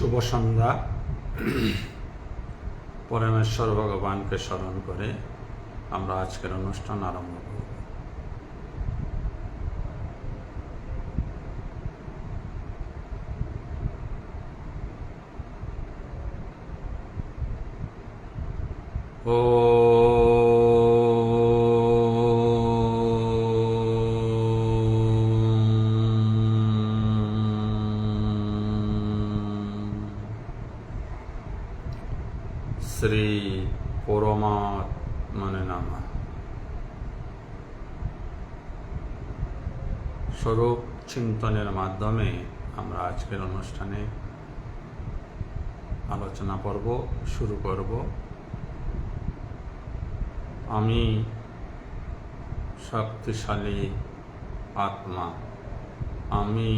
শুভ সন্ধ্যা। পরমেশ্বর ভগবানকে স্মরণ করে আমরা আজকের অনুষ্ঠান আরম্ভ করব। শ্রী পরমাত্মনে নমঃ। স্বরূপ চিন্তনের মাধ্যমে আমরা আজকের অনুষ্ঠানে আলোচনা পর্ব শুরু করব। আমি শক্তিশালী আত্মা, আমি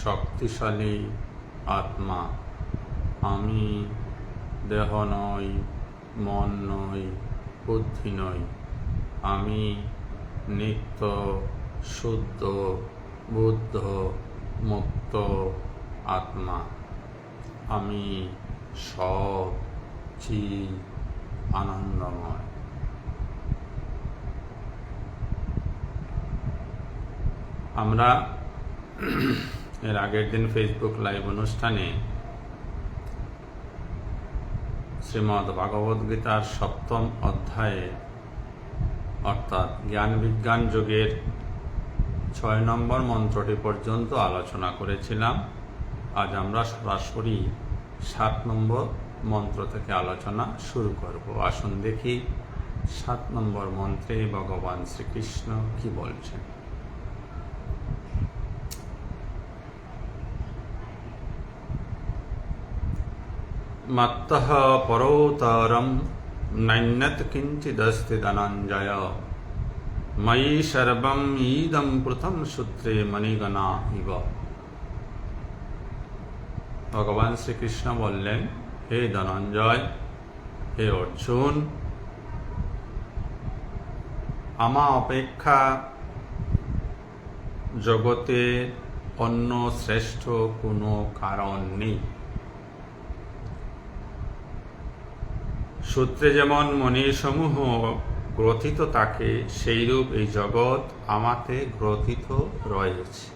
শক্তিশালী আত্মা, আমি দেহ নই, মন নই, বুদ্ধি নই, আমি নিত্য শুদ্ধ বুদ্ধ মুক্ত আত্মা, আমি সৎ চিৎ আনন্দময়। আমরা এর আগের দিন ফেসবুক লাইভ অনুষ্ঠানে শ্রীমদ্ ভাগবত গীতার 7ম অধ্যায়ে অর্থাৎ জ্ঞান বিজ্ঞান যোগের 6 নম্বর মন্ত্রটি পর্যন্ত আলোচনা করেছিলাম। আজ আমরা সরাসরি 7 নম্বর মন্ত্র থেকে আলোচনা শুরু করব। আসুন দেখি 7 নম্বর মন্ত্রে ভগবান শ্রীকৃষ্ণ কি বলছেন। মত্তঃ পরোতরম নৈন্যত কিঞ্চিদস্তি ধনঞ্জয় ময়ি সর্বম ইদম প্রথম সূত্রে মণিগণা ইব। ভগবান শ্রীকৃষ্ণ বললেন, হে ধনঞ্জয়, হে অর্জুন, আমা অপেক্ষা জগতে অন্য শ্রেষ্ঠ কোনো কারণ নেই। সূত্রে যেমন মণিসমূহ গ্রথিত থাকে, সেইরূপ এই জগৎ আমাতে গ্রথিত রয়েছে।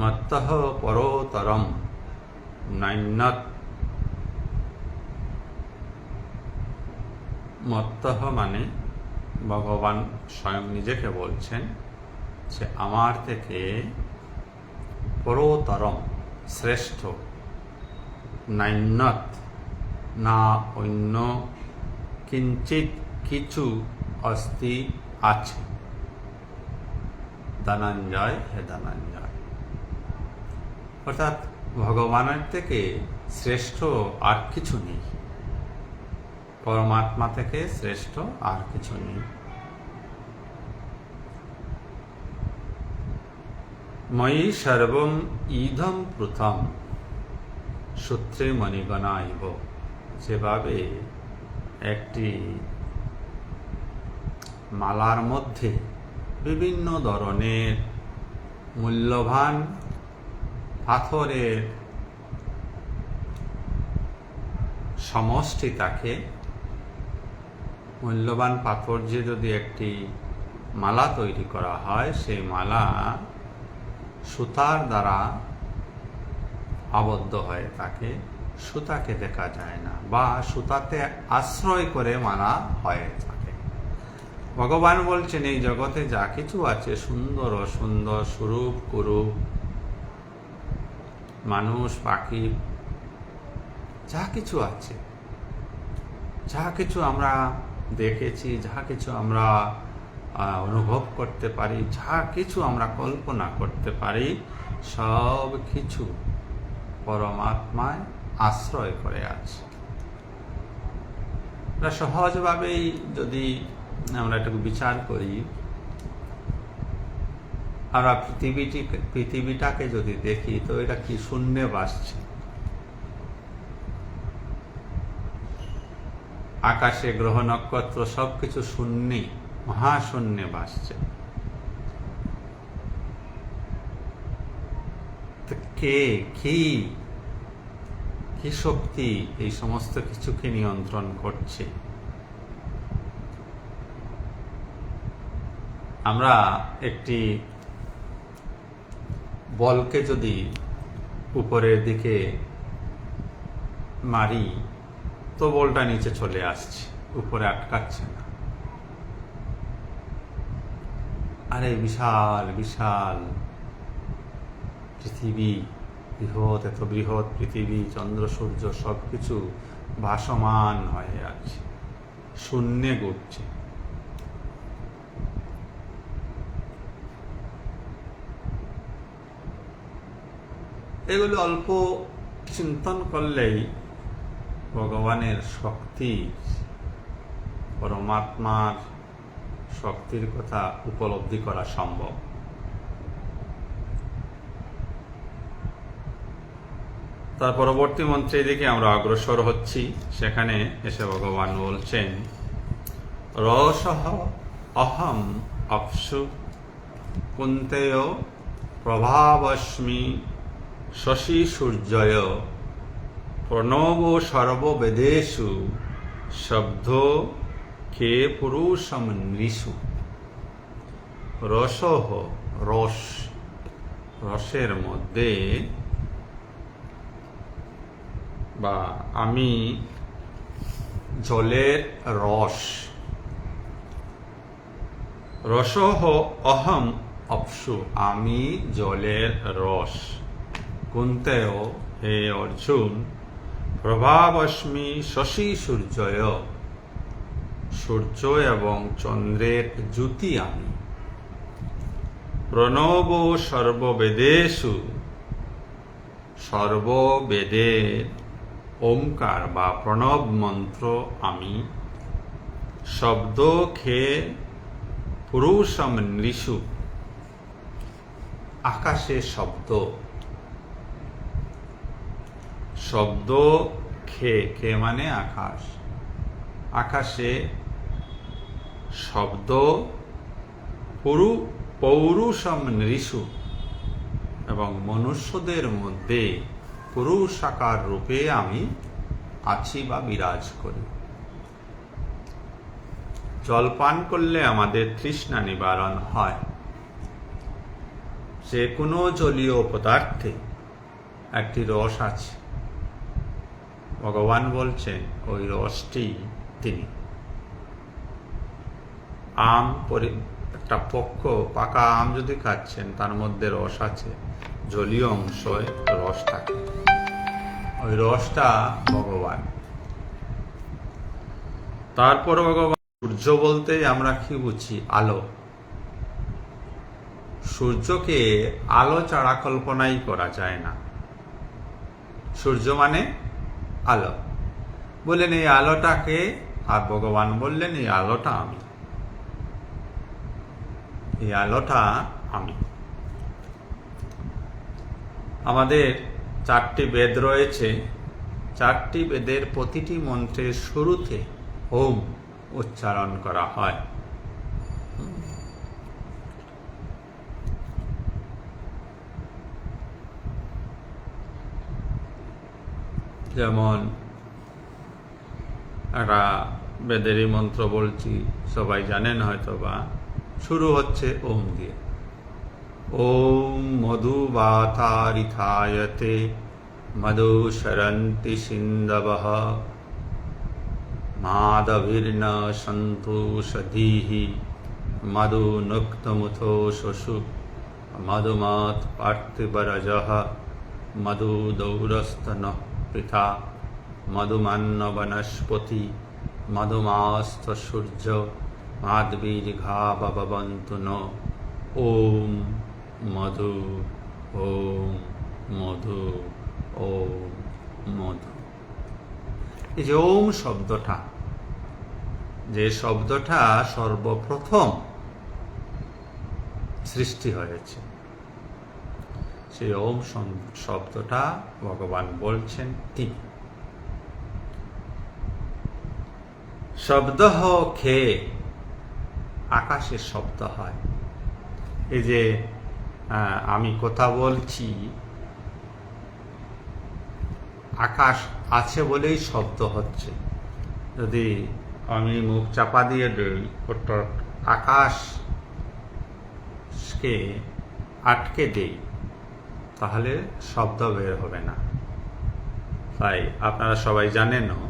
মত্তঃ পরোতরম নৈন্যত। মত্তঃ মানে ভগবান স্বয়ং নিজেকে বলছেন যে আমার থেকে পরোতরম শ্রেষ্ঠ, নৈন্যত না অন্য, কিঞ্চিত কিছু অস্তি আছে। ধনঞ্জয়, হে ধনঞ্জয়, অর্থাৎ ভগবানের থেকে শ্রেষ্ঠ আর কিছু নেই, পরমাত্মা থেকে শ্রেষ্ঠ আর কিছু নেই। ময়ি সর্বম ইদম প্রথম সূত্রে মণিগণা ইব। যেভাবে একটি মালার মধ্যে বিভিন্ন ধরনের মূল্যবান পাথরের সমষ্টি থাকে, মূল্যবান পাথর যে যদি একটি মালা তৈরি করা হয়, সেই মালা সুতার দ্বারা আবদ্ধ হয়ে থাকে, সুতাকে দেখা যায় না, বা সুতাতে আশ্রয় করে মালা হয়ে থাকে। ভগবান বলছেন, এই জগতে যা কিছু আছে, সুন্দর অসুন্দর, স্বরূপ কুরূপ, মানুষ পাখি, যা কিছু আছে, যা কিছু আমরা দেখেছি, যা কিছু আমরা অনুভব করতে পারি, যা কিছু আমরা কল্পনা করতে পারি, সব কিছু পরমাত্মায় আশ্রয় করে আছে। সহজভাবেই যদি আমরা এটাকে বিচার করি, আমরা পৃথিবীটাকে যদি দেখি, তো এটা কি শূন্যে ভাসছে। আকাশে গ্রহ নক্ষত্র সবকিছু শূন্যে, মহাশূন্যে ভাসছে। কে, কি শক্তি এই সমস্ত কিছুকে নিয়ন্ত্রণ করছে? আমরা একটি বলকে যদি উপরের দিকে মারি তো বলটা নিচে চলে আসছে, উপরে আটকাচ্ছে না। আরে বিশাল বিশাল পৃথিবী, এত বৃহৎ পৃথিবী, চন্দ্র সূর্য সবকিছু ভাসমান হয়ে আছে, শূন্যে ঘুরছে। এগুলো অল্প চিন্তন করলেই ভগবানের শক্তি, পরমাত্মার শক্তির কথা উপলব্ধি করা সম্ভব। তার পরবর্তী মন্ত্রের দিকে আমরা অগ্রসর হচ্ছি। সেখানে এসে ভগবান বলছেন, রসহ অহম অপ্সু কুন্তেয় প্রভাবস্মি শশী সূর্যয় প্রণব সর্ববেদেষু শব্দ কে পুরুষম নৃষু। রসহ, রস, রসের মধ্যে বা আমি জলের রস। রসহ অহম অপ্সু, আমি জলের রস। কুন্তেয়, হে অর্জুন, প্রভাবস্মি শশী সূর্যয়, সূর্য এবং চন্দ্রের জ্যোতি আমি। প্রণব সর্ববেদেষু, সর্ববেদের ওমকার বা প্রণব মন্ত্র আমি। শব্দ খেয়ে পুরুষম নৃষু, আকাশে শব্দ। শব্দ খে মানে আকাশ, আকাশে শব্দ পৌরুষম নৃষু, এবং মনুষ্যদের মধ্যে পুরুষ আকার রূপে আমি আছি বা বিরাজ করি। জল পান করলে আমাদের তৃষ্ণা নিবারণ হয়। যে কোনো জলীয় পদার্থে একটি রস আছে, ভগবান বলছেন ওই রসটি তিনি। আম, একটা পাকা আম যদি খাচ্ছেন, তার মধ্যে রস আছে, জলীয় অংশে রস থাকে, ওই রসটা ভগবান। তারপর ভগবান সূর্য বলতে আমরা কি বুঝি? আলো। সূর্যকে আলো ছাড়া কল্পনাই করা যায় না। সূর্য মানে আলো। বললেন এই আলোটাকে, আর ভগবান বললেন এই আলোটা আমি, এই আলোটা আমি। আমাদের 4টি বেদ রয়েছে। 4টি বেদের প্রতিটি মন্ত্রের শুরুতে ওম উচ্চারণ করা হয়। যেমন একটা বেদেরই মন্ত্র বলছি, সবাই জানেন হয়তো, বা শুরু হচ্ছে ওম দিয়ে। ওম মধুবাতারিথায়তে মধু শরন্তি সিন্ধবঃ মাদভির্ন সন্তু সধীহি মধু নুক্তমুথো শশু মধুমত পার্থিবরজঃ মধু দৌরস্তন পৃথা মধুমান্ন বনস্পতি মধুমাস্ত সূর্য মাধবীর্ঘা ভবন্তু ন। ওম মধু, ওম মধু, ওম মধু। এই যে ওম শব্দটা, যে শব্দটা সর্বপ্রথম সৃষ্টি হয়েছে, সেই ওম শব্দটা ভগবান বলছেন তিনি। শব্দ খে, আকাশের শব্দ হয়। এই যে আমি কথা বলছি, আকাশ আছে বলেই শব্দ হচ্ছে। যদি আমি মুখ চাপা দিয়ে দিই, অর্থাৎ আকাশকে আটকে দিই, তাহলে শব্দ বের হবে না। তাই আপনারা সবাই জানেনও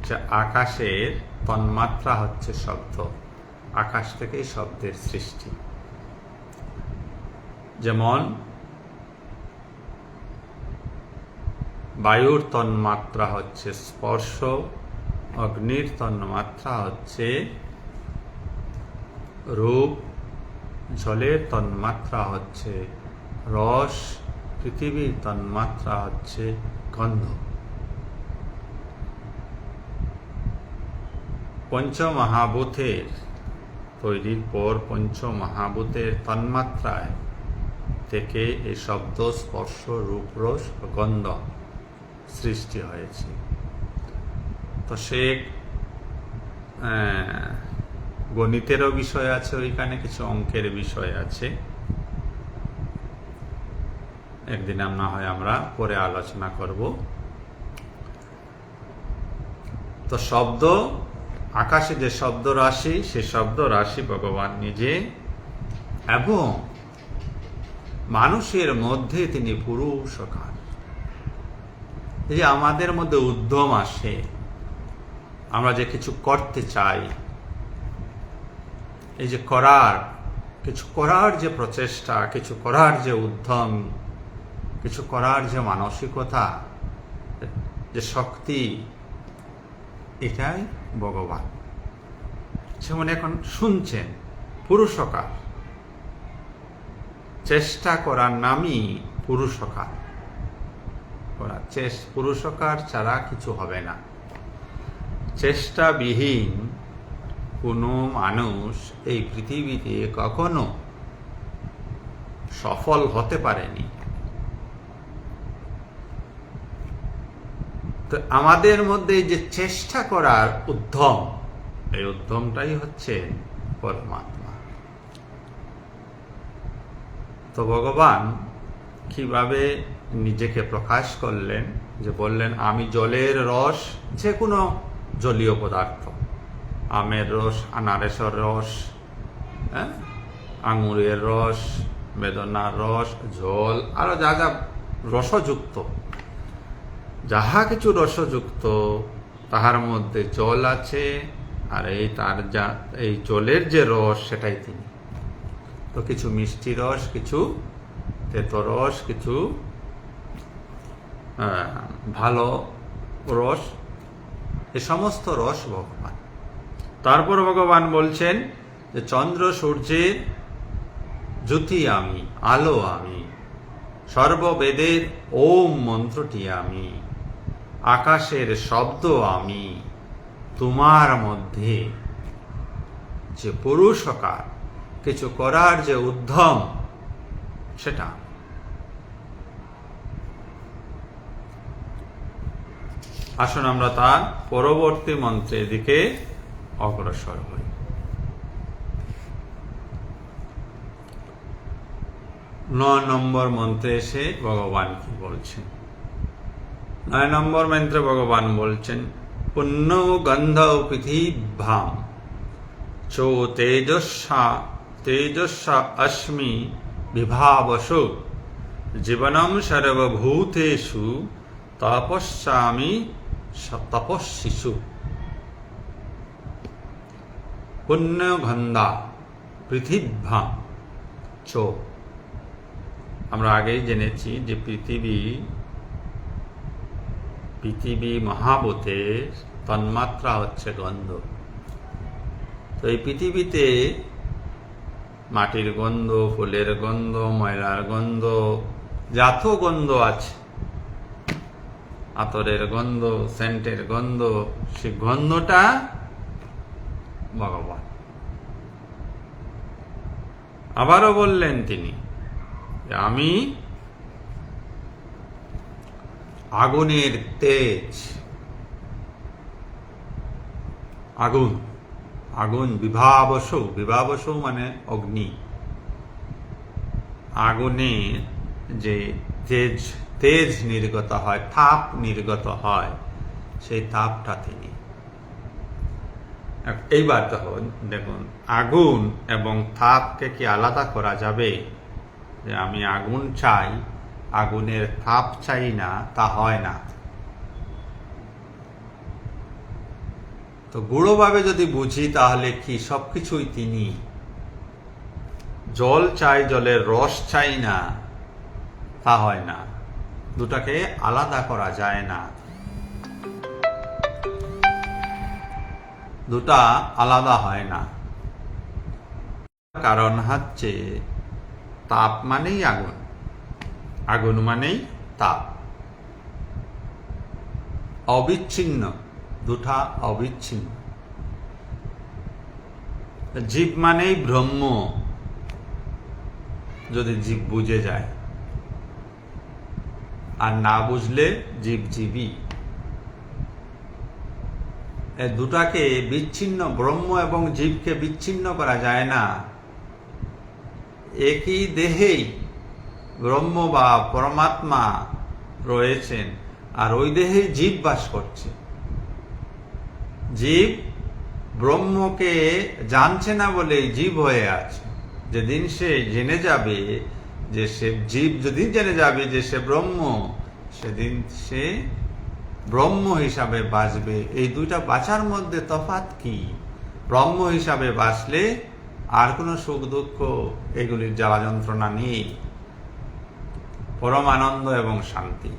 যে আকাশের তন্মাত্রা হচ্ছে শব্দ, আকাশ থেকেই শব্দের সৃষ্টি। যেমন বায়ুর তন্মাত্রা হচ্ছে স্পর্শ, অগ্নির তন্মাত্রা হচ্ছে রূপ, জলের তন্মাত্রা হচ্ছে রস, পৃথিবীর তন্মাত্রা হচ্ছে গন্ধ। পঞ্চমহাভূতের তৈরির পর পঞ্চমহাভূতের তন্মাত্রায় থেকে এই শব্দ, স্পর্শ, রূপ, রস, গন্ধ সৃষ্টি হয়েছে। তো সে গণিতেরও বিষয় আছে, ওইখানে কিছু অঙ্কের বিষয় আছে, একদিন না হয় আমরা পরে আলোচনা করব। তো শব্দ, আকাশে যে শব্দ রাশি, সে শব্দ রাশি ভগবান নিজে, এবং মানুষের মধ্যে তিনি পুরুষকার। এই যে আমাদের মধ্যে উদ্যম আসে, আমরা যে কিছু করতে চাই, এই যে কিছু করার যে প্রচেষ্টা, কিছু করার যে উদ্যম, কিছু করার যে মানসিকতা, যে শক্তি, এটাই ভগবান। যেমন এখন শুনছেন পুরুষকার, চেষ্টা করার নামই পুরুষকার করা। পুরুষকার ছাড়া কিছু হবে না। চেষ্টাবিহীন কোনো মানুষ এই পৃথিবীতে কখনো সফল হতে পারেনি। তো আমাদের মধ্যে যে চেষ্টা করার উদ্যম, এই উদ্যমটাই হচ্ছে পরমাত্মা। তো ভগবান কিভাবে নিজেকে প্রকাশ করলেন, যে বললেন আমি জলের রস, যে কোনো জলীয় পদার্থ, আমের রস, আনারসের রস, আঙুরের রস, বেদনার রস, জল, আরো যা যা রসযুক্ত, যাহা কিছু রসযুক্ত, তাহার মধ্যে জল আছে, আর এই জলের যে রস, সেটাই তিনি। তো কিছু মিষ্টি রস, কিছু তেতো রস, কিছু ভালো রস, এ সমস্ত রস ভগবান। তারপর ভগবান বলছেন যে চন্দ্র সূর্যের জ্যোতি আমি, আলো আমি, সর্ববেদের ওম মন্ত্রটি আমি, আকাশের শব্দ আমি, তোমার মধ্যে যে পুরুষকার, কিছু করার যে উদ্যম, সেটা। আসুন আমরা তার পরবর্তী মন্ত্রের দিকে অগ্রসর হই। 9 নম্বর মন্ত্রে এসে ভগবান কি বলছেন? 9 নম্বর মন্ত্রে ভগবান বলছেন পুণ্য গন্ধ পৃথিভ্যাম চো তেজস্যা অস্মি বিভাবসো জীবনম সর্বভূতেষু তপস্যামি তপস্বিষু। পুণ্য গন্ধা পৃথিভ্যাম চো, আমরা আগেই জেনেছি যে পৃথিবী মহাভূতের তন্মাত্রা হচ্ছে গন্ধ। তো এই পৃথিবীতে মাটির গন্ধ, ফুলের গন্ধ, ময়লার গন্ধ, যত গন্ধ আছে, আতরের গন্ধ, সেন্টের গন্ধ, সে গন্ধটা ভগবান। আবারও বললেন তিনি, আমি আগুনের তেজ, আগুন বিভাবসৌ মানে অগ্নি, আগুনের যে তেজ তেজ নির্গত হয়, তাপ নির্গত হয়, সেই তাপটা তিনি। এইবার দেখুন, আগুন এবং তাপকে কি আলাদা করা যাবে? যে আমি আগুন চাই, আগুনের তাপ চাই না, তা হয় না। তো গূঢ়ভাবে যদি বুঝি তাহলে কি সবকিছুই তিনি। জল চাই, জলের রস চাই না, তা হয় না। দুটাকে আলাদা করা যায় না, দুটা আলাদা হয় না। কারণ হচ্ছে তাপ মানেই আগুন, আগুন মানেই তাপ, অবিচ্ছিন্ন, দুটা অবিচ্ছিন্ন। জীব মানেই ব্রহ্ম, যদি জীব বুঝে যায়, আর না বুঝলে জীব জীবী। দুটাকে বিচ্ছিন্ন, ব্রহ্ম এবং জীবকে বিচ্ছিন্ন করা যায় না। একই দেহেই ব্রহ্ম বা পরমাত্মা রয়েছেন, আর ওই দেহে জীব বাস করছে। জীব ব্রহ্মকে জানছে না বলে জীব হয়ে আছে। যেদিন সে জেনে যাবে যে সে জীব, যেদিন জেনে যাবে যে সে ব্রহ্ম, সেদিন সে ব্রহ্ম হিসাবে বাঁচবে। এই দুইটা বাঁচার মধ্যে তফাৎ কি? ব্রহ্ম হিসাবে বাঁচলে আর কোনো সুখ দুঃখ, এগুলির জ্বালা যন্ত্রণা নেই, পরম আনন্দ এবং শান্তি।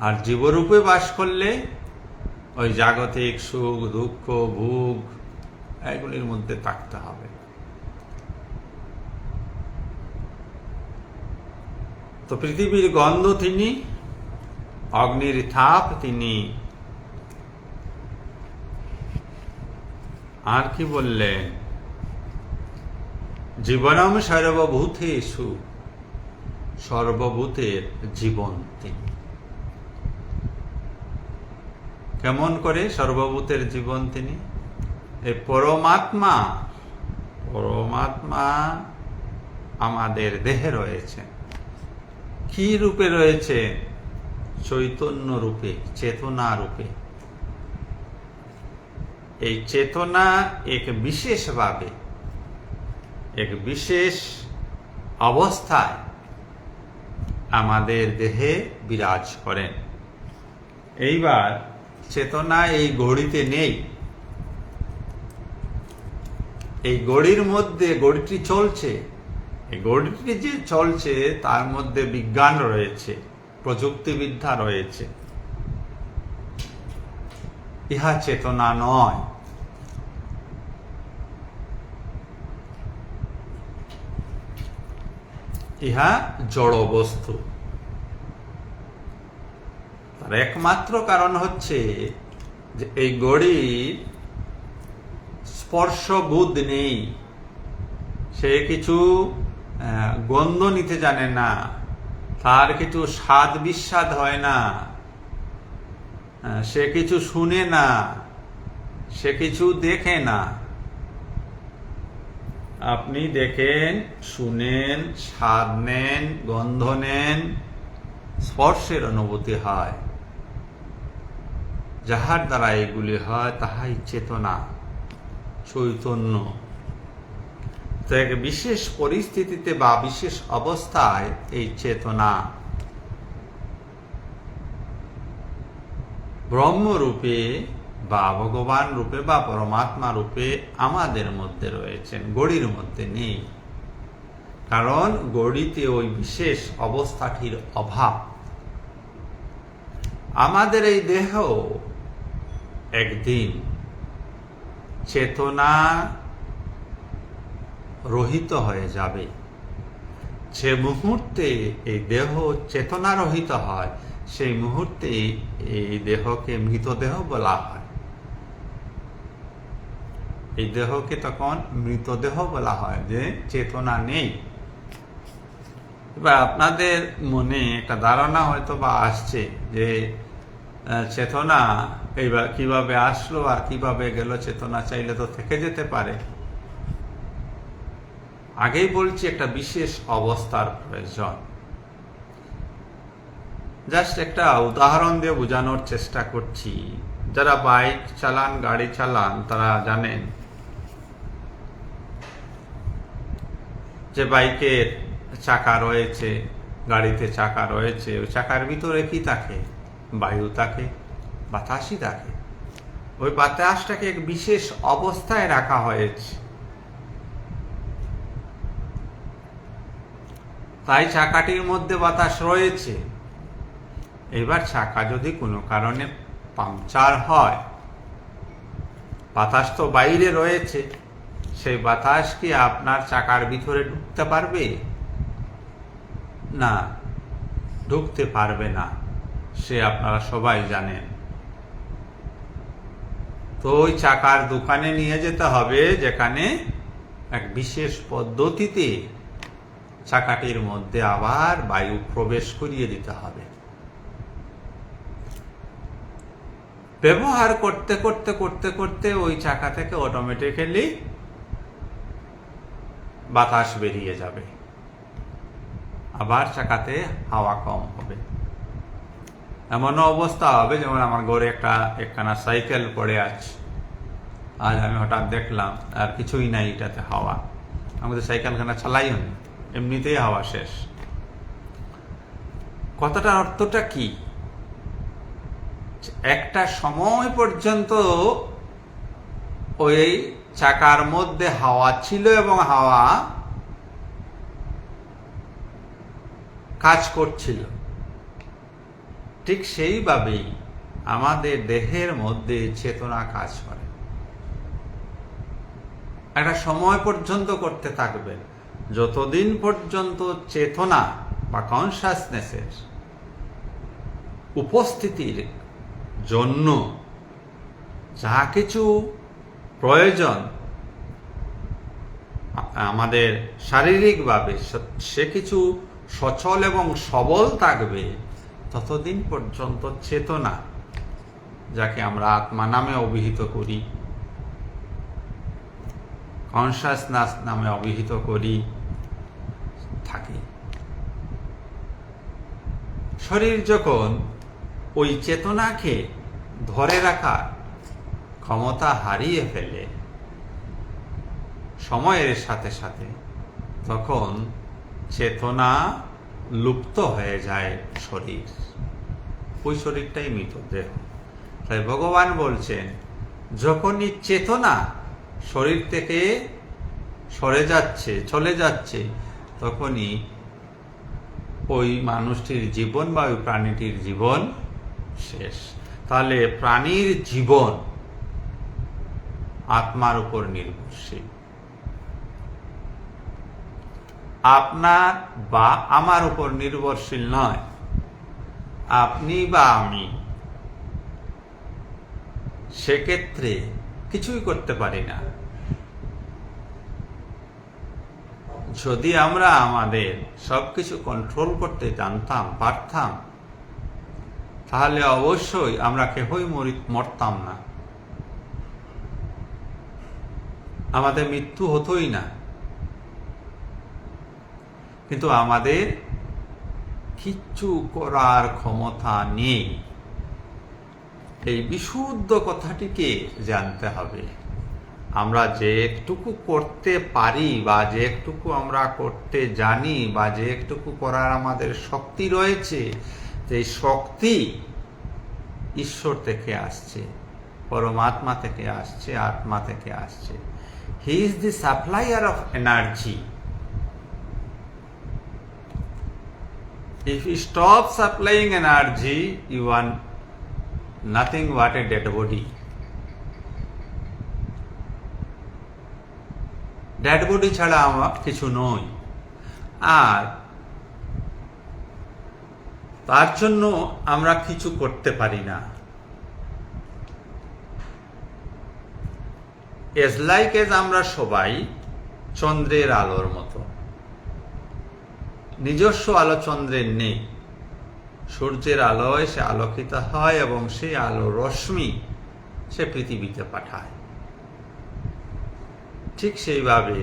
আর জীবরূপে বাস করলে ওই জাগতিক সুখ দুঃখ ভোগ এগুলির মধ্যে থাকতে হবে। তো পৃথিবীর গন্ধ তিনি, অগ্নির তাপ তিনি। আর কি বললেন? জীবনম সর্বভূতেষু, সর্বভূতের জীবন তিনি। কেমন করে সর্বভূতের জীবন তিনি? এই পরমাত্মা, পরমাত্মা আমাদের দেহে রয়েছে। কি রূপে রয়েছে? চৈতন্য রূপে, চেতনা রূপে। এই চেতনা এক বিশেষভাবে, এক বিশেষ অবস্থায় আমাদের দেহে বিরাজ করেন। এইবার চেতনা এই ঘড়িতে নেই। এই ঘড়ির মধ্যে, ঘড়িটি চলছে, এই ঘড়িটি যে চলছে তার মধ্যে বিজ্ঞান রয়েছে, প্রযুক্তিবিদ্যা রয়েছে। ইহা চেতনা নয়। ইহা জড় বস্তু। তার একমাত্র কারণ হচ্ছে যে এই ঘড়ির স্পর্শ বোধ নেই। সে কিছু গন্ধ নিতে জানে না, তার কিছু স্বাদ বিস্বাদ হয় না, সে কিছু শুনে না, সে কিছু দেখে না। আপনি দেখেন, শুনেন, স্বাদ নেন, গন্ধ নেন, স্পর্শের অনুভূতি হয়। যাহার দ্বারা এগুলি হয় তাহাই চেতনা, চৈতন্য। তো এক বিশেষ পরিস্থিতিতে বা বিশেষ অবস্থায় এই চেতনা ব্রহ্মরূপে বা ভগবান রূপে বা পরমাত্মা রূপে আমাদের মধ্যে রয়েছেন, ঘড়ির মধ্যে নেই। কারণ ঘড়িতে ওই বিশেষ অবস্থাটির অভাব। আমাদের এই দেহ একদিন চেতনা রহিত হয়ে যাবে। যে মুহূর্তে এই দেহ চেতনা রহিত হয়, সেই মুহূর্তে এই দেহকে মৃতদেহ বলা হয়। এই দেহকে তখন মৃতদেহ বলা হয়, যে চেতনা নেই। এবার আপনাদের মনে একটা ধারণা হয়তো বা আসছে যে চেতনা এইবার কিভাবে আসলো আর কিভাবে গেল। চেতনা চাইলে তো থেকে যেতে পারে। আগেই বলছি একটা বিশেষ অবস্থার প্রয়োজন। জাস্ট একটা উদাহরণ দিয়ে বোঝানোর চেষ্টা করছি। যারা বাইক চালান, গাড়ি চালান, তারা জানেন যে বাইকের চাকা রয়েছে, গাড়িতে চাকা রয়েছে, ওই চাকার ভিতরে কি থাকে? বায়ু থাকে, বাতাসই থাকে। ওই বাতাসটাকে এক বিশেষ অবস্থায় রাখা হয়েছে। তাই চাকাটির মধ্যে বাতাস রয়েছে। এবার চাকা যদি কোনো কারণে পাংচার হয়, বাতাস তো বাইরে রয়েছে, সেই বাতাস কি আপনার চাকার ভিতরে ঢুকতে পারবে? না, ঢুকতে পারবে না। সে আপনারা সবাই জানেন। তো ওই চাকার দোকানে নিয়ে যেতে হবে, যেখানে এক বিশেষ পদ্ধতিতে চাকাটির মধ্যে আবার বায়ু প্রবেশ করিয়ে দিতে হবে। ব্যবহার করতে করতে করতে করতে ওই চাকা থেকে অটোমেটিক্যালি বাতাস বেরিয়ে যাবে, আবার চাকাতে হাওয়া কম হবে। এমন অবস্থা হবে যেমন আমার ঘরে একখানা সাইকেল পড়ে আছে। আজ আমি হঠাৎ দেখলাম আর কিছুই নাই, এটাতে হাওয়া। আমাদের সাইকেলখানা চালাইও নি, এমনিতেই হাওয়া শেষ। কথাটার অর্থটা কি? একটা সময় পর্যন্ত ওই চাকার মধ্যে হাওয়া ছিল এবং হাওয়া কাজ করছিল। ঠিক সেইভাবেই আমাদের দেহের মধ্যে চেতনা কাজ করে। একটা সময় পর্যন্ত করতে থাকবে, যতদিন পর্যন্ত চেতনা বা কনসাসনেসের উপস্থিতির জন্য যা কিছু প্রয়োজন আমাদের শারীরিকভাবে, সে কিছু সচল এবং সবল থাকবে, ততদিন পর্যন্ত চেতনা, যাকে আমরা আত্মা নামে অভিহিত করি, কনসাসনেস নামে অভিহিত করি, থাকে। শরীর যখন ওই চেতনাকে ধরে রাখার ক্ষমতা হারিয়ে ফেলে সময়ের সাথে সাথে, তখন চেতনা লুপ্ত হয়ে যায় শরীর। ওই শরীরটাই মৃতদেহ। তাই ভগবান বলছেন, যখনই চেতনা শরীর থেকে সরে যাচ্ছে, চলে যাচ্ছে, তখনই ওই মানুষটির জীবন বা ওই প্রাণীটির জীবন শেষ। তাহলে প্রাণীর জীবন আত্মার উপর নির্ভরশীল। আপনার বা আমার উপর নির্ভরশীল নয়। আপনি বা আমি সেক্ষেত্রে কিছুই করতে পারি না। যদি আমরা আমাদের সবকিছু কন্ট্রোল করতে জানতাম, পারতাম, তাহলে অবশ্যই আমরা কেহই মরতাম না, আমাদের মৃত্যু হতোই না। কিন্তু আমাদের কিচ্ছু করার ক্ষমতা নেই। এই বিশুদ্ধ কথাটিকে জানতে হবে। আমরা যে একটুকু করতে পারি বা যে একটুকু আমরা করতে জানি বা যে একটুকু করার আমাদের শক্তি রয়েছে, এই শক্তি ঈশ্বর থেকে আসছে, পরমাত্মা থেকে আসছে, আত্মা থেকে আসছে। He is the supplier of energy. If you stop supplying energy, you are nothing but a dead body. Dead body ছাড়া আমরা কিছু নই। আর তার জন্য আমরা কিছু করতে পারি না। এজ লাইক এজ আমরা সবাই চন্দ্রের আলোর মতো। নিজস্ব আলো চন্দ্রের নেই। সূর্যের আলোয় সে আলোকিত হয় এবং সেই আলো রশ্মি সে পৃথিবীতে পাঠায়। ঠিক সেইভাবে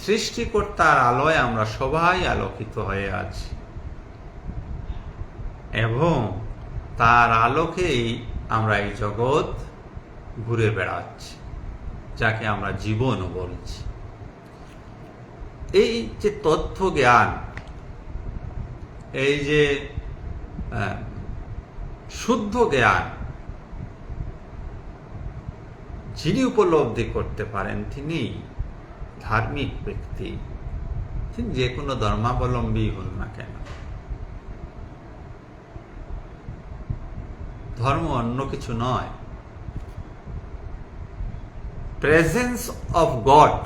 সৃষ্টিকর্তার আলোয় আমরা সবাই আলোকিত হয়ে আছি এবং তার আলোকেই আমরা এই জগৎ ঘুরে বেড়াচ্ছি, যাকে আমরা জীবন বলছি। এই যে তথ্য জ্ঞান, এই যে শুদ্ধ জ্ঞান যিনি উপলব্ধি করতে পারেন তিনি ধার্মিক ব্যক্তি, তিনি যে কোনো ধর্মাবলম্বী হন না কেন। ধর্ম অন্য কিছু নয়, প্রেজেন্স অফ গড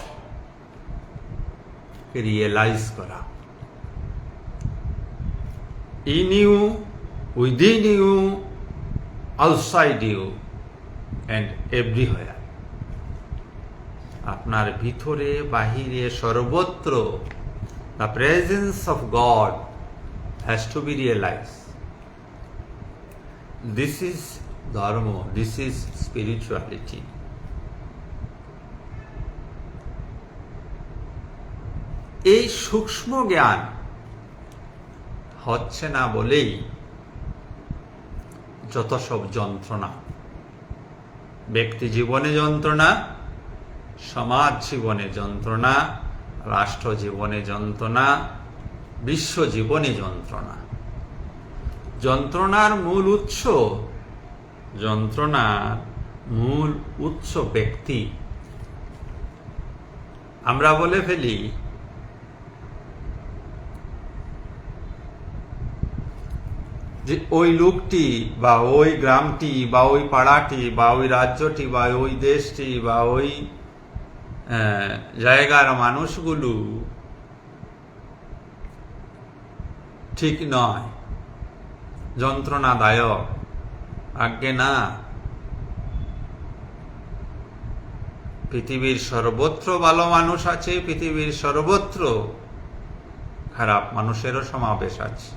কে রিয়েলাইজ করা, in you, within you, outside you and everywhere. আপনার ভিতরে বাহিরে সর্বত্র the presence of God has to be realized. This is dharma, this is spirituality. এই সূক্ষ্ম জ্ঞান হচ্ছে না বলেই যত সব যন্ত্রণা, ব্যক্তি জীবনে যন্ত্রণা, সমাজ জীবনে যন্ত্রণা, রাষ্ট্র জীবনে যন্ত্রণা, বিশ্ব জীবনে যন্ত্রণা। যন্ত্রণার মূল উৎস ব্যক্তি। আমরা বলে ফেলি যে ওই লোকটি বা ওই গ্রামটি বা ওই পাড়াটি বা ওই রাজ্যটি বা ওই দেশটি বা ওই জায়গার মানুষগুলো ঠিক নয়, যন্ত্রণাদায়ক। আজ্ঞে না, পৃথিবীর সর্বত্র ভালো মানুষ আছে, পৃথিবীর সর্বত্র খারাপ মানুষেরও সমাবেশ আছে।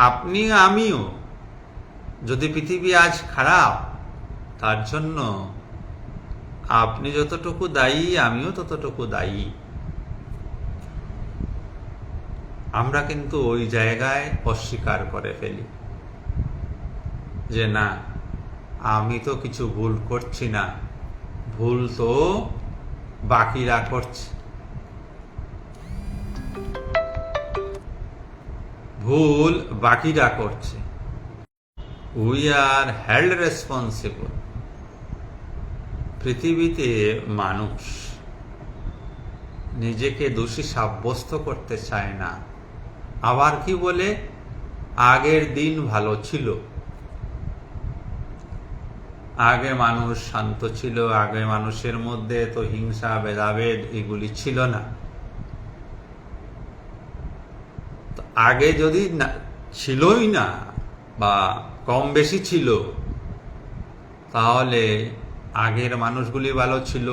আপনি আমিও যদি পৃথিবী আজ খারাপ, তার জন্য আপনি যতটুকু দায়ী আমিও ততটুকু দায়ী। আমরা কিন্তু ওই জায়গায় অস্বীকার করে ফেলি যে না, আমি তো কিছু ভুল করছি না, ভুল তো বাকিরা করছে, ভুল বাকিরা করছে। We are held responsible. পৃথিবীতে মানুষ নিজেকে দোষী সাব্যস্ত করতে চায় না। আবার কি বলে, আগের দিন ভালো ছিল, আগে মানুষ শান্ত ছিল, আগে মানুষের মধ্যে তো হিংসা ভেদাভেদ এগুলি ছিল না। আগে যদি ছিলই না বা কম বেশি ছিল, তাহলে আগের মানুষগুলি ভালো ছিল।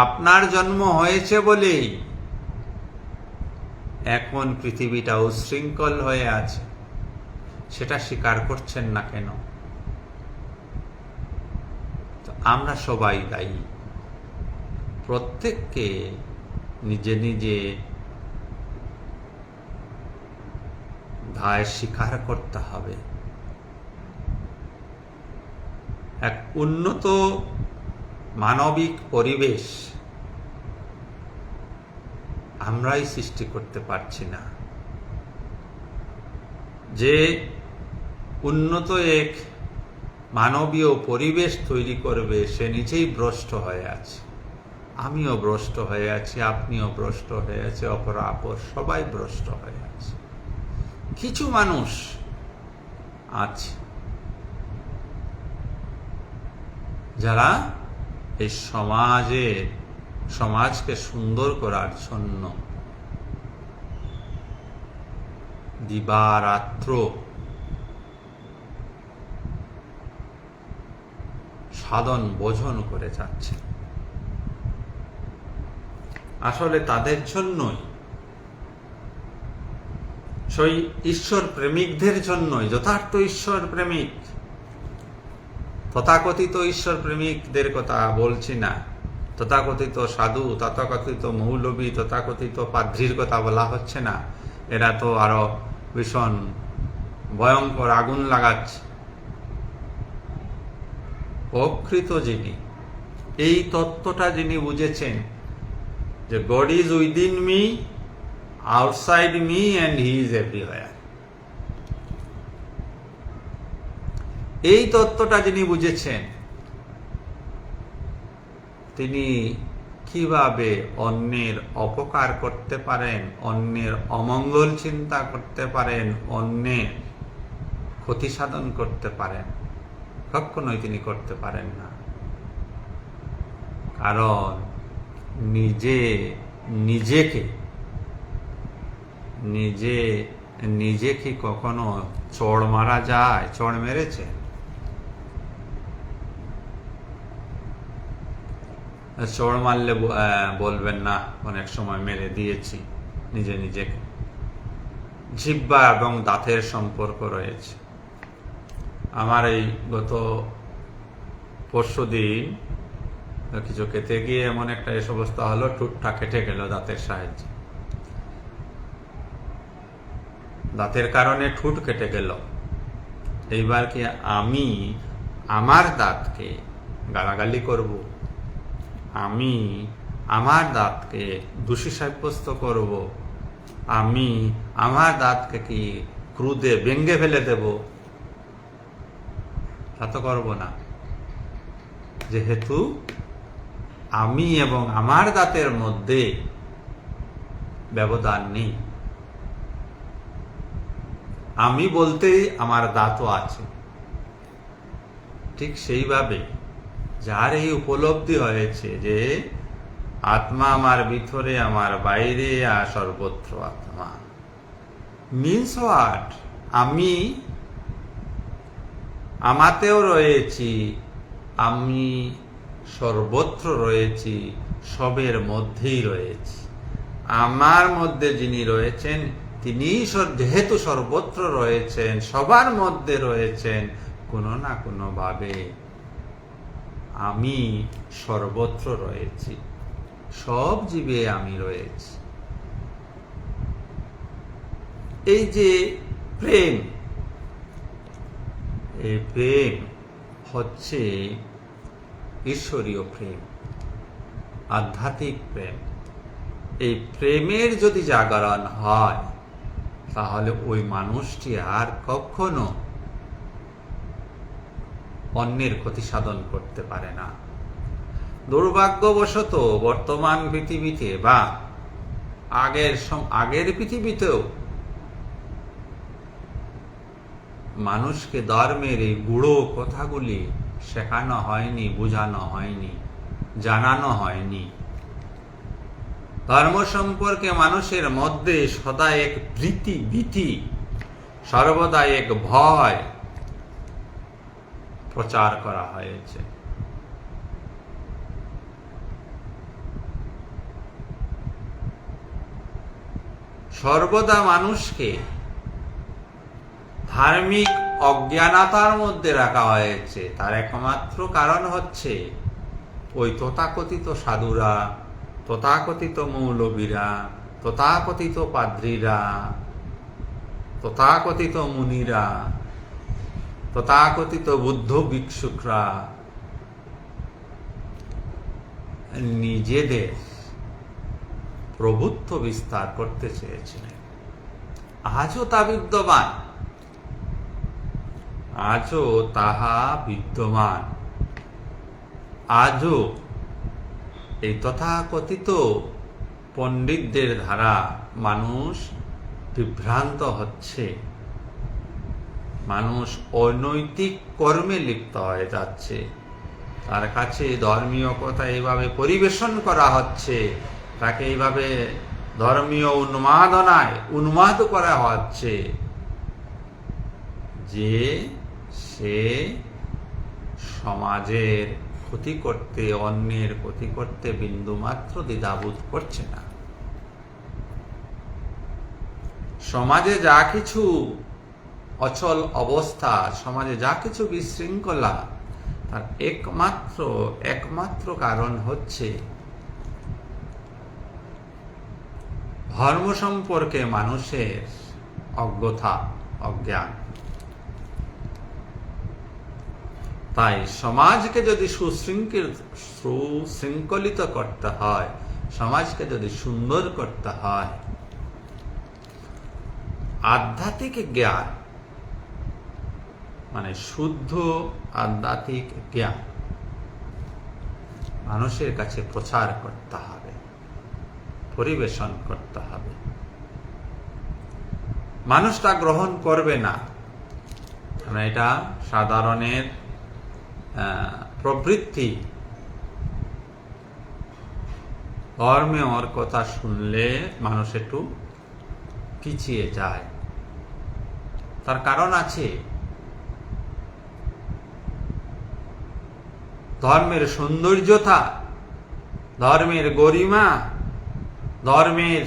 আপনার জন্ম হয়েছে বলেই এখন পৃথিবীটা উশৃঙ্খল হয়ে আছে, সেটা স্বীকার করছেন না কেন? তো আমরা সবাই দায়ী। প্রত্যেককে নিজে নিজে দায় স্বীকার করতে হবে। এক উন্নত মানবিক পরিবেশ আমরাই সৃষ্টি করতে পারছি না। যে উন্নত এক মানবীয় পরিবেশ তৈরি করবে, সে নিজেই ভ্রষ্ট হয়ে আছে। আমিও ভ্রষ্ট হয়ে আছি, আপনিও ভ্রষ্ট হয়ে আছে, অপর সবাই ভ্রষ্ট হয়ে আছে। কিছু মানুষ আছে যারা এই সমাজকে সুন্দর করার জন্য দিবারাত্র সাধন ভোজন করে যাচ্ছে। আসলে তাদের জন্যই, সেই ঈশ্বর প্রেমিকদের জন্যই, যথার্থ ঈশ্বর প্রেমিক তথাকথিত ঈশ্বর প্রেমিকদের কথা বলছি না, তথাকথিত সাধু, তথাকথিত মৌলবী, তথাকথিত পাদ্রির কথা বলা হচ্ছে না। এরা তো আরো ভীষণ ভয়ঙ্কর আগুন লাগাচ্ছে। প্রকৃত যিনি, এই তত্ত্বটা যিনি বুঝেছেন যে god is within me, outside me and he is everywhere, এই তত্ত্বটা যিনি বুঝেছেন, তিনি কিভাবে অন্যের অপকার করতে পারেন, অন্যের অমঙ্গল চিন্তা করতে পারেন, অন্যের ক্ষতি সাধন করতে পারেন? কখনোই তিনি করতে পারেন না। কারণ নিজে কি কখনো চড় মারা যায়? চড় মেরেছে? চড় মারলে বলবেন না অনেক সময় মেরে দিয়েছি নিজেকে। জিহ্বা এবং দাঁতের সম্পর্ক রয়েছে। আমার এই গত পরশুদিন কিছু খেতে গিয়ে এমন একটা এসব অবস্থা হলো, ঠোঁটটা কেটে গেল দাঁতের সাহায্যে। দাঁতের কারণে ঠোঁট কেটে গেল। এইবার কি আমি আমার দাঁতকে গালাগালি করব? আমি আমার দাঁতকে দোষী সাব্যস্ত করব? আমি আমার দাঁতকে কি ক্রুদে ভেঙে ফেলে দেব? তা তো করব না, যেহেতু আমি এবং আমার দাঁতের মধ্যে ব্যবধান নেই। আমি বলতেই আমার দাঁতও আছে। ঠিক সেইভাবে যার এই উপলব্ধি হয়েছে যে আত্মা আমার ভিতরে, আমার বাইরে, আর সর্বত্র আত্মা, মিন্স হোয়াট? আমি আমাতেও রয়েছি, আমি সর্বত্র রয়েছি, সবের মধ্যেই রয়েছি। আমার মধ্যে যিনি রয়েছেন তিনি যেহেতু সর্বত্র রয়েছেন, সবার মধ্যে রয়েছেন, কোনো না কোনো ভাবে আমি সর্বত্র রয়েছি, সব জীবে আমি রয়েছি। এই যে প্রেম, এই প্রেম হচ্ছে ঈশ্বরীয় প্রেম, আধ্যাত্মিক প্রেম। এই প্রেমের যদি জাগরণ হয় তাহলে ওই মানুষটি আর কখনো অন্যের ক্ষতি সাধন করতে পারে না। দুর্ভাগ্যবশত বর্তমান পৃথিবীতে বা আগের পৃথিবীতেও মানুষকে ধর্মের এই গুঁড়ো কথাগুলি শেখানো হয়নি, বোঝানো হয়নি, জানানো হয়নি। ধর্ম সম্পর্কে মানুষের মধ্যে সদা এক ভীতি, সর্বদা এক ভয় প্রচার করা হয়েছে। সর্বদা মানুষকে ধার্মিক অজ্ঞানতার মধ্যে রাখা হয়েছে। তার একমাত্র কারণ হচ্ছে ওই তথাকথিত সাধুরা, তথাকথিত মৌলবীরা, তথাকথিত পাদ্রীরা, তথাকথিত মুনিরা, তথাকথিত বুদ্ধ ভিক্ষুকরা নিজেদের প্রভুত্ব বিস্তার করতে চেয়েছিলেন। আজও তা বিদ্যমান, আজও তাহা বিদ্যমান। আজও এই তথাকথিত পণ্ডিতদের দ্বারা মানুষ বিভ্রান্ত হচ্ছে, মানুষ অনৈতিক কর্মে লিপ্ত হয়ে যাচ্ছে। তার কাছে ধর্মীয় কথা এইভাবে পরিবেশন করা হচ্ছে, তাকে এইভাবে ধর্মীয় উন্মাদনায় উন্মাদ করা হচ্ছে যে সে সমাজের ক্ষতি করতে, অন্যের ক্ষতি করতে বিন্দুমাত্র দ্বিধাবোধ করছে না। সমাজে যা কিছু অচল অবস্থা, সমাজে যা কিছু বিশৃঙ্খলা, তার একমাত্র কারণ হচ্ছে ধর্ম সম্পর্কে মানুষের অজ্ঞতা, অজ্ঞান। তাই সমাজকে যদি সুশৃঙ্খলিত করতে হয়, সমাজকে যদি সুন্দর করতে হয়, আধ্যাত্মিক জ্ঞান মানে শুদ্ধ আধ্যাত্মিক জ্ঞান মানুষের কাছে প্রচার করতে হবে, পরিবেশন করতে হবে। মানুষ তা গ্রহণ করবে না, কারণ এটা সাধারণের প্রবৃত্তি। ধর্মের কথা শুনলে মানুষ একটু পিছিয়ে যায়। তার কারণ আছে। ধর্মের সৌন্দর্যতা, ধর্মের গরিমা, ধর্মের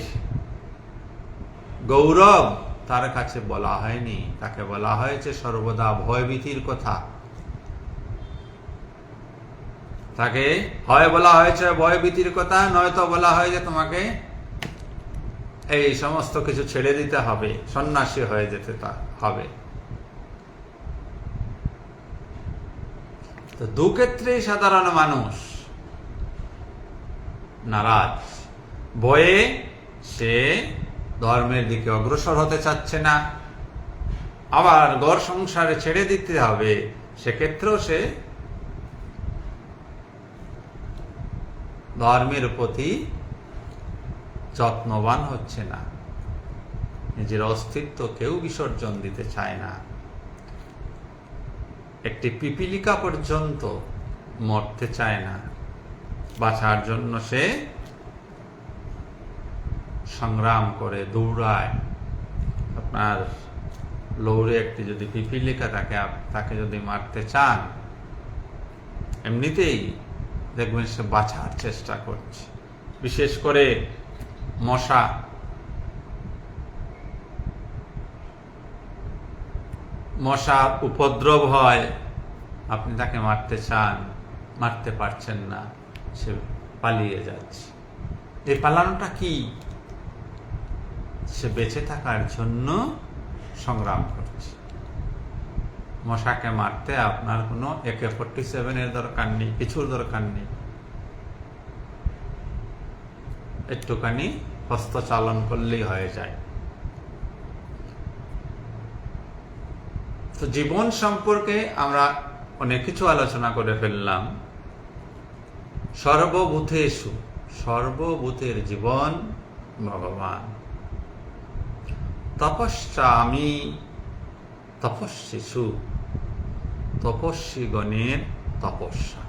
গৌরব তার কাছে বলা হয়নি। তাকে বলা হয়েছে সর্বদা ভয়ভীতির কথা। তাকে হয় বলা হয়েছে ভয়ভীতির কথা, নয়তো বলা হয়েছে তোমাকে এই সমস্ত কিছু ছেড়ে দিতে হবে, সন্ন্যাসী হয়ে যেতে হবে। তো দুক্ষেত্রেই সাধারণ মানুষ নারাজ। ভয়ে সে ধর্মের দিকে অগ্রসর হতে চাচ্ছে না, আবার ঘর সংসারে ছেড়ে দিতে হবে, সেক্ষেত্রেও সে ধর্মের প্রতি যত্নবান হচ্ছে না। নিজের অস্তিত্ব কেউ বিসর্জন দিতে চায় না। একটি পিপিলিকা পর্যন্ত মরতে চায় না। বাঁচার জন্য সে সংগ্রাম করে, দৌড়ায়। আপনার লৌরে একটি যদি পিপিলিকা তাকে যদি মারতে চান, এমনিতেই দেখবেন সে বাঁচার চেষ্টা করছে। বিশেষ করে মশা উপদ্রব হয়, আপনি তাকে মারতে চান, মারতে পারছেন না, সে পালিয়ে যাচ্ছে। এই পালানোটা কি? সে বেঁচে থাকার জন্য সংগ্রাম করছে। মশাকে মারতে আপনার কোনো AK-47 এর দরকার নেই, কিছুর দরকার নেই। একটুখানি হস্তচালন করলেই হয়ে যায়। তো জীবন সম্পর্কে আমরা অনেক কিছু আলোচনা করে ফেললাম। সর্বভূতেষু, সর্বভূতের জীবন ভগবান। তপস্যামি তপস্যিষু, তপস্বীগণের তপস্যা।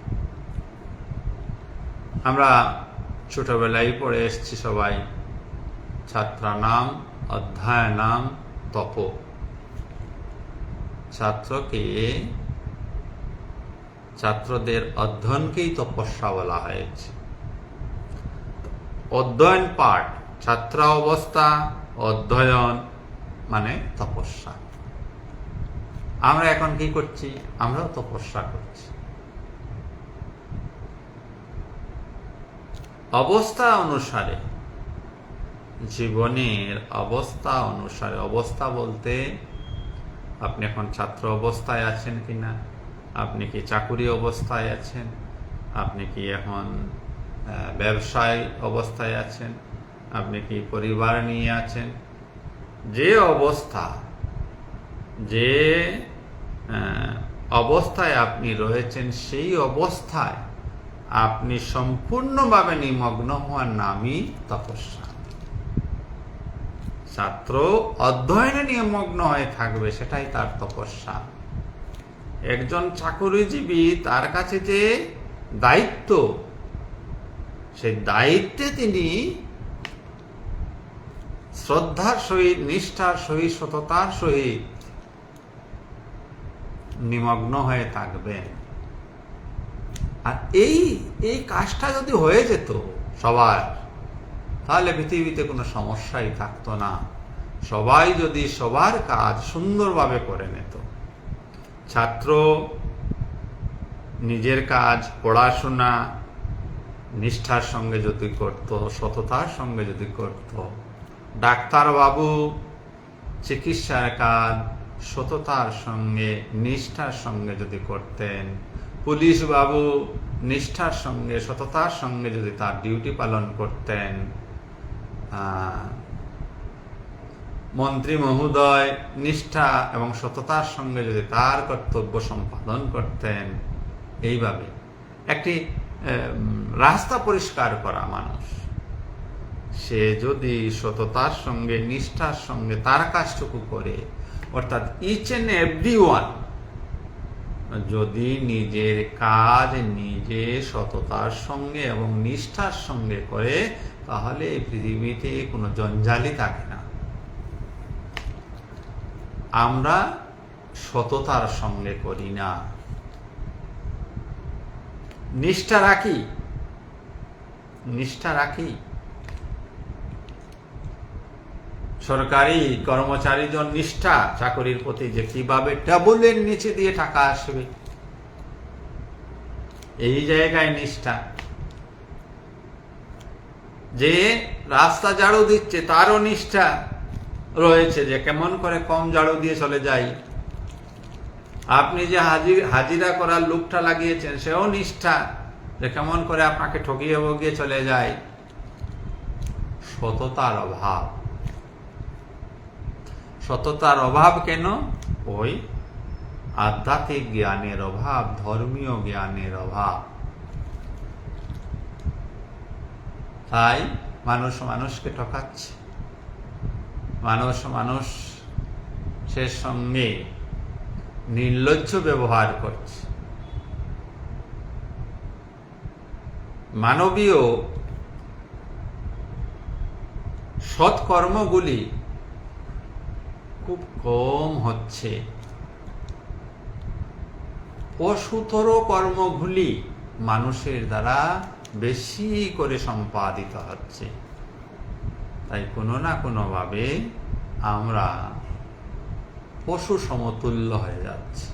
আমরা ছোটবেলায় পড়ে এসেছি সবাই, ছাত্রানাম অধ্যয়নাম তপ। ছাত্রদের অধ্যয়নকেই তপস্যা বলা হয়েছে। অধ্যয়ন পাঠ, ছাত্র অবস্থা, অধ্যয়ন মানে তপস্যা। আমরা এখন কি করছি? আমরাও তপস্যা করছি। অবস্থা অনুসারে, জীবনের অবস্থা অনুসারে, অবস্থা বলতে আপনি এখন ছাত্র অবস্থায় আছেন কিনা, আপনি কি চাকুরি অবস্থায় আছেন, আপনি কি এখন ব্যবসায় অবস্থায় আছেন, আপনি কি পরিবার নিয়ে আছেন, যে অবস্থা, যে অবস্থায় আপনি রয়েছেন, সেই অবস্থায় আপনি সম্পূর্ণভাবে নিমগ্ন হওয়ার নামই তপস্যা। ছাত্র অধ্যয়নে নিমগ্ন হয়ে থাকবে, সেটাই তার তপস্যা। একজন চাকুরিজীবী, তার কাছে যে দায়িত্ব, সেই দায়িত্বে তিনি শ্রদ্ধার সহিত, নিষ্ঠার সহিত, সততার সহিত নিমগ্ন হয়ে থাকবেন। আর এই কাজটা যদি হয়ে যেত সবার, তাহলে পৃথিবীতে কোনো সমস্যাই থাকতো না। সবাই যদি সবার কাজ সুন্দরভাবে করে নিত। ছাত্র নিজের কাজ পড়াশোনা নিষ্ঠার সঙ্গে যদি করত, সততার সঙ্গে যদি করত, ডাক্তারবাবু চিকিৎসার কাজ সততার সঙ্গে নিষ্ঠার সঙ্গে যদি করতেন, পুলিশ বাবু নিষ্ঠার সঙ্গে সততার সঙ্গে যদি তার ডিউটি পালন করতেন, মন্ত্রী মহোদয় নিষ্ঠা এবং সততার সঙ্গে যদি তার কর্তব্য সম্পাদন করতেন, এইভাবে একটি রাস্তা পরিষ্কার করা মানুষ সে যদি সততার সঙ্গে নিষ্ঠার সঙ্গে তার কাজটুকু করে, অর্থাৎ ইচ এন্ড এভরি ওয়ান যদি নিজের কাজ নিজে সততার সঙ্গে এবং নিষ্ঠার সঙ্গে করে, তাহলে এই পৃথিবীতে কোনো জঞ্জালই থাকে না। আমরা সততার সঙ্গে করি না, নিষ্ঠা রাখি। সরকারি কর্মচারীজন নিষ্ঠা চাকরির প্রতি, যে কিভাবে টেবুলের নিচে দিয়ে টাকা আসবে, এই জায়গায় নিষ্ঠা। যে রাস্তা ঝাড়ু দিচ্ছে তারও নিষ্ঠা রয়েছে, যে কেমন করে কম ঝাড়ু দিয়ে চলে যাই। আপনি যে হাজিরা করার লোকটা লাগিয়েছেন সেও নিষ্ঠা, যে কেমন করে আপনাকে ঠকিয়ে বগিয়ে চলে যায়। সততার অভাব কেন? ওই আধ্যাত্মিক জ্ঞানের অভাব, ধর্মীয় জ্ঞানের অভাব। তাই মানুষ মানুষকে ঠকাচ্ছে, মানুষের সঙ্গে নির্লজ্জ ব্যবহার করছে। মানবীয় সৎকর্মগুলি খুব কম হচ্ছে, পশুতর কর্মগুলি মানুষের দ্বারা বেশি করে সম্পাদিত হচ্ছে। তাই কোনো না কোনোভাবে আমরা পশু সমতুল্য হয়ে যাচ্ছে।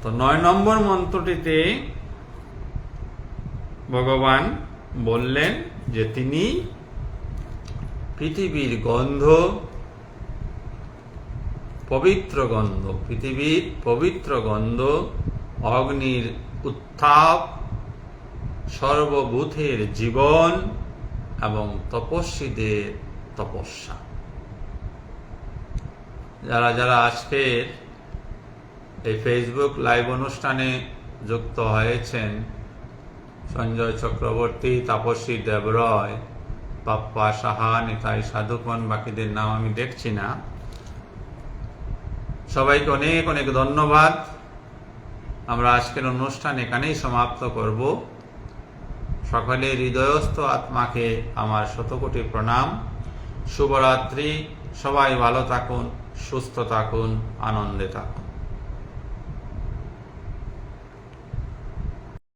তো 9 নম্বর মন্ত্রটিতে ভগবান বললেন যে তিনি পৃথিবীর গন্ধ, পৃথিবীর পবিত্র গন্ধ, অগ্নির উত্তাপ, সর্বভূতের জীবন এবং তপস্বীদের তপস্যা। যারা আজকের এই ফেসবুক লাইভ অনুষ্ঠানে যুক্ত হয়েছেন, সঞ্জয় চক্রবর্তী, তাপসী দেবরয়, পাপ্পা সাহা, নিতাই সাধুকন, বাকিদের নাম আমি দেখছি না, সবাইকে অনেক অনেক ধন্যবাদ। আমরা আজকের অনুষ্ঠান এখানেই সমাপ্ত করব। সকলে হৃদয়স্থ আত্মাকে আমার শতকোটি প্রণাম। শুভরাত্রি। সবাই ভালো থাকুন, সুস্থ থাকুন, আনন্দে থাকুন।